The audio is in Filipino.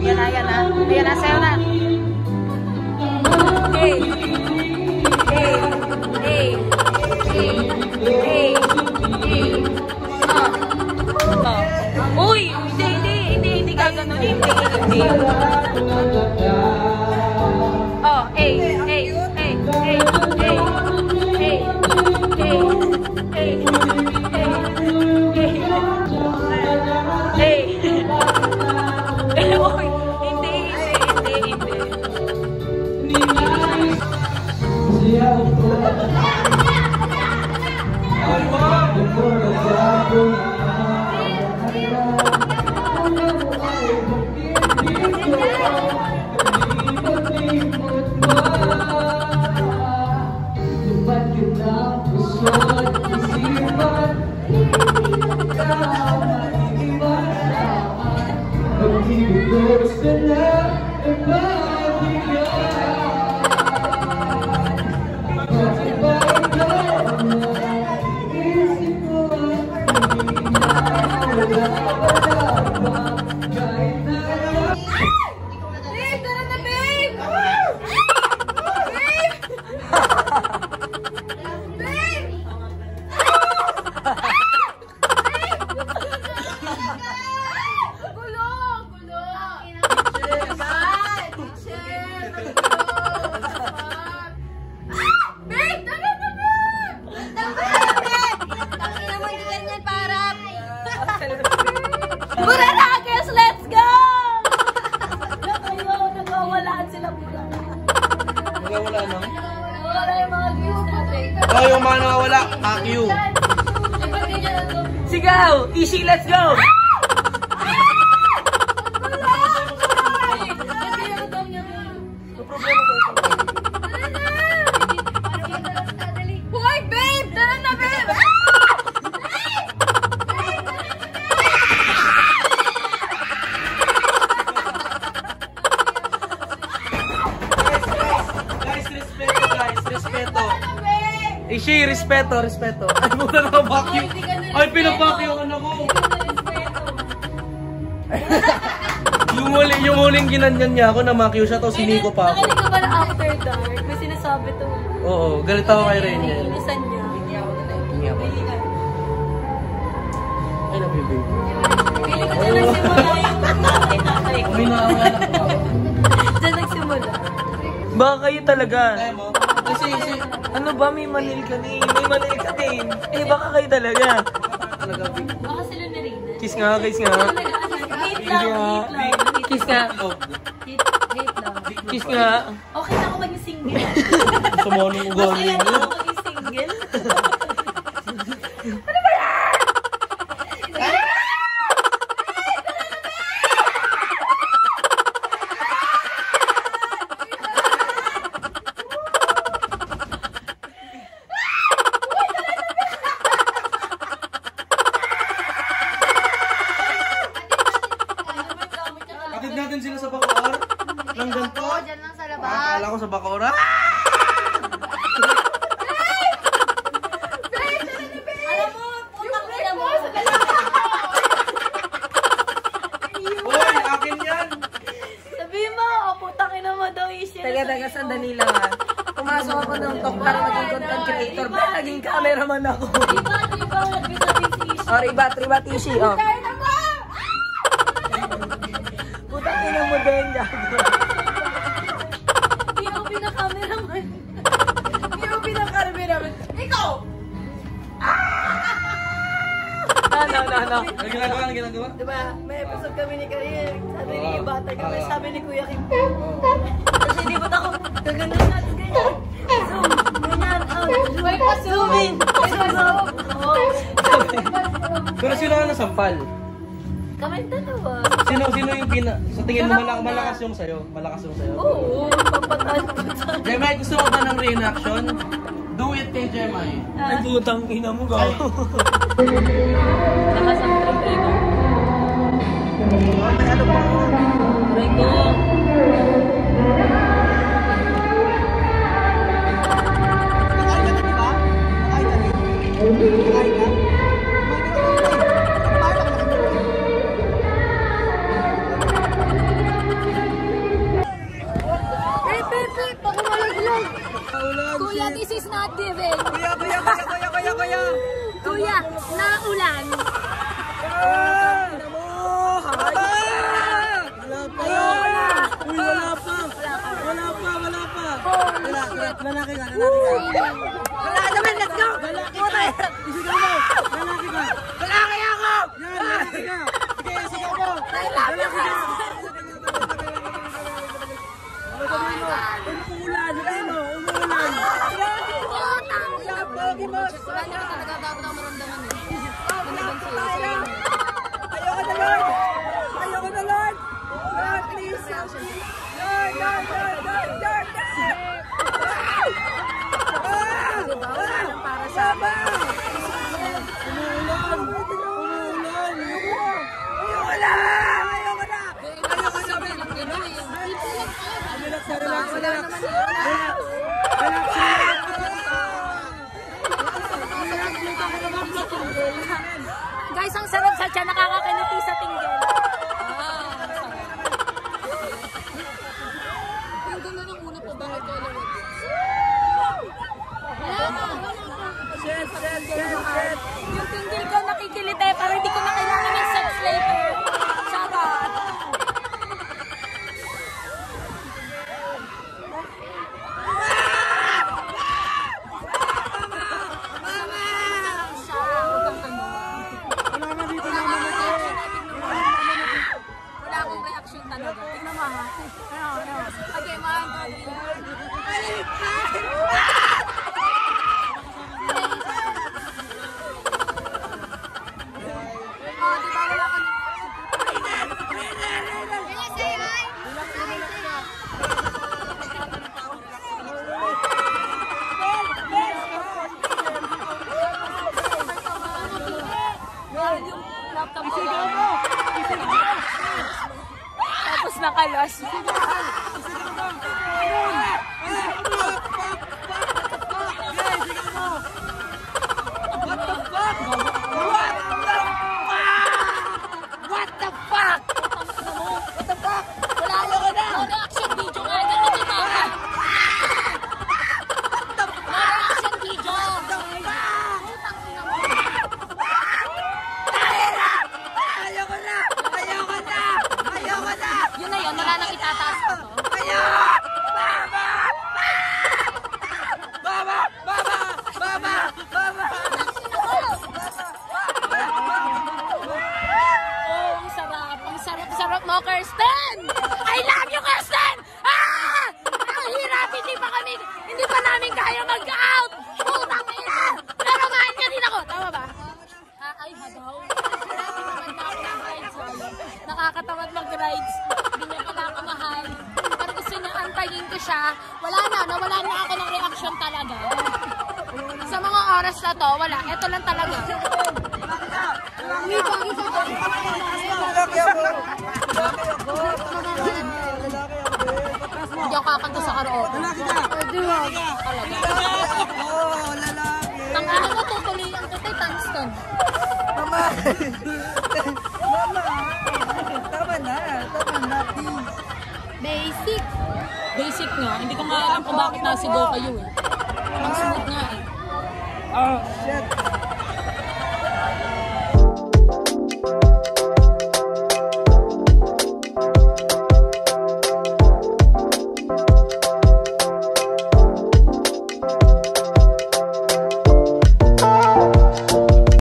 Yan na, yan na. Ayan na, sayo na. Hey. Hey. Hey. Hey. Hey. Hey. Uy! Hindi gaganon. Hindi. Oh, hey. Hey. Hey. Hey. Hey. Hey. Hey. Hey. Hey. Hey. Uy! Hindi. Buranakis, let's go! Nagawalaan sila buka. Nagawala no? Nagawala yung mga views natin. Oh, yung mga nakawala, Q. Sigaw! Ishi, let's go! Hoy, babe! Tara na, babe! Respeto. Ishi, respeto. Ay, muna naka-vacuum. Ay, pinapacuum ano ko. Yung huling ginanyan niya ako, na-macu siya, tapos siniko pa ako. Nakaliga ba na after dark? May sinasabi to. Oo, galit ako kay Reniel. Inisan niya. Hindi ako. Ay, nabibig. Pili ko dyan nagsimula yung tatay ko. May naawalan ako. Dyan nagsimula. Baka kayo talaga. Kasi, ano ba, may manil ka din. May manil ka din. Eh, baka kayo talaga. Baka sila na rin. Kiss nga. Hate lang. Kiss nga. Hate lang. Kiss nga. Okay na ako maging single. Gusto mo nung ugali Masaya na mo. ako maging single. Atid natin sila sa Bacoor. Lang ganito. Diyan lang sa labas. Akala ko sa Bacoor. Alam mo, putang ina mo. Uy, akin yan. Sabihin mo, putang ina mo daw isip. Taga, sandali lang ha. Pumasok ako ng talk para maging content creator. Ba, naging cameraman ako. Diba, nagsasabi si Ishi. O, ribat, ishi. O. Putang ina mo din, gago. POV na cameraman. POV ng cameraman. Ikaw! No. Ano ginagawa? Diba, may episode kami ni Karina. Sabi ni Bata kami, sabi ni Kuya Kim. Kasi di ba't ako, gaganon natin ganyan. Zoom, ganyan, May pa-zoom in. Pero sino ang nasampal? Kami dalawa. Sino yung sa tingin mo malakas yung sayo? Malakas yung sayo? Oo, papatan. Jemai, gusto mo ba ng reenaction? Do it kay Jemai. Ay, putang ina mo, gago. Lakas ang trip ko. Ano ba? Aray ko. this is not given. Kuya! Kuya, naulan. Lalaki ka. Wala naman, let's go! Lalaki ka! Isigaw mo! Lalaki ka! Lalaki ako! Yan, lalaki ka! Sige, isigaw mo! Lalaki ka! Umuulan! Umuulan! Wala niya talaga dapat ang maramdaman eh. Ayoko na, Lord! Ayoko na, Lord! Lord, please! Lord! Para sa guys, ang sarap sa tiyan, nakakakiniti sa tinggel. Ang ganda ng una po, bakit ko alam? Yung tinggil ko nakikilite, pero hindi ko na kailangan ng sex later. Charot. Wala akong reaction talaga. Tingnan mo ha. Okay, mahal. Tapos nakalas. What the fuck? Wala na ka na. No reaction video nga. Ganito na. No reaction video. Yun na yun, wala nang itataas pa to. Oh, ang sarap. Ang sarap mo, Kirsten! I love you, Kirsten! Ah! Ang hirap, hindi pa namin kaya mag-out! Putang ina! Pero mahal niya din ako. Tama ba? Ay, hagaw. Nakakatamad mag-rides. Hindi niya pala ako mahal. Pero gusto niya antayin ko siya. Wala na, nawala na ako ng reaction talaga. Sa mga oras na to, wala. Ito lang talaga. Hindi ako kakanta sa karaoke. Pwede mo. Tangahan ko tutuloy ang tutay, tungsten. Mama, tama na, please. Basic. Basic nga. Hindi ko nga alam kung bakit nasigaw kayo eh. Ang smooth nga eh. Oh, shit.